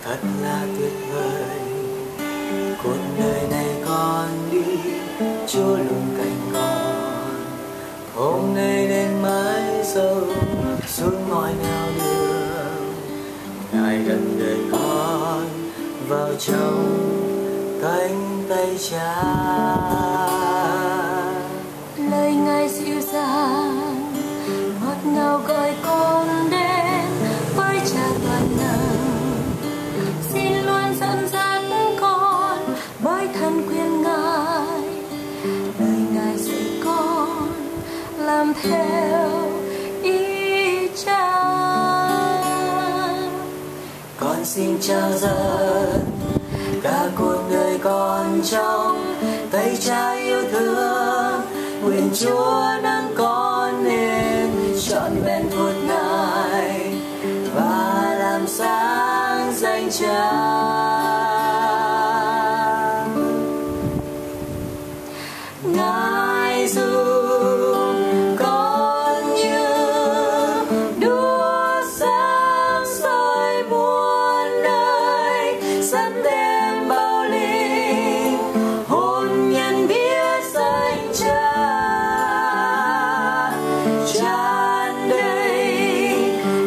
thật là tuyệt vời. Cuộc đời này con đi, Chúa luôn cạnh con. Hôm nay đến mãi sâu xuống mọi nẻo đường, Ngài gần đời con vào trong cánh tay Cha. Lời Ngài dịu dàng ngọt ngào gọi con đến với Cha toàn能, xin luôn dẫn dắt con bởi thần quyền Ngài. Lời Ngài dạy con làm theo ý Cha. Con xin trao dâng cả cuộc đời con trong tay Cha yêu thương. Nguyện Chúa nâng con nên trọn vẹn một Ngài và làm sáng danh Cha. Ngài giúp con như đuốc sáng soi muôn nơi, dẫn đem bao linh hồn nhân biết danh Cha. Tràn đầy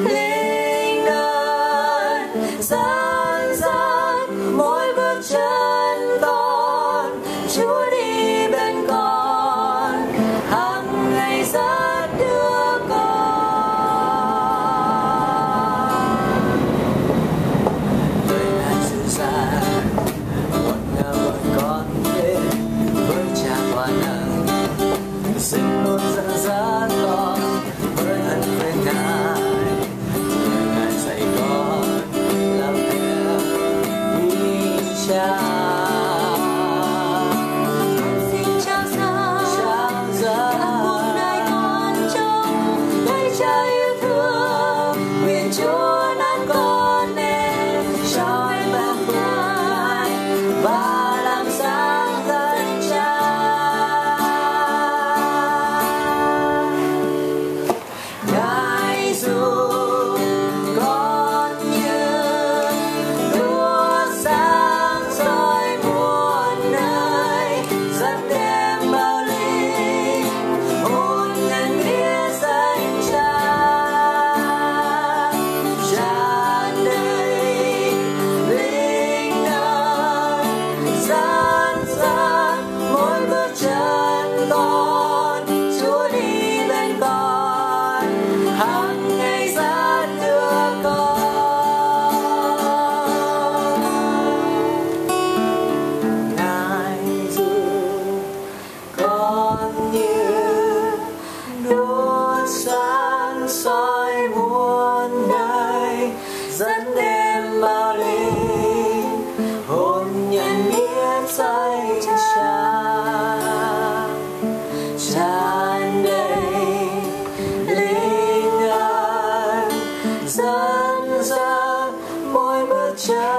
linh ơn dẫn dắt mỗi bước chân con, Chúa đi bên con hằng ngày dắt đưa con. Lời Ngài dịu dàng ngọt ngào gọi con đến với Cha toàn năng, xin luôn dẫn dắt con với ân quyền Ngài. Lời Ngài dạy con làm theo ý Cha. Xin trao dâng cả cuộc đời con trong tay Cha yêu thương. Nguyện Chúa nâng con nên trọn vẹn Ngài và làm sáng danh Cha. Ngài giúp con như đuốc sáng soi muôn nơi, dẫn đem bao linh hồn nhân biết danh Cha. Tràn đầy linh ơn dẫn dắt mỗi bước chân con, Chúa đi bên con hằng ngày dắt đưa con. Ngài giúp con như đuốc sáng soi muôn nơi, dẫn đem bao linh hồn nhân biết danh Cha. Tràn đầy linh ơn dẫn dắt mỗi bước chân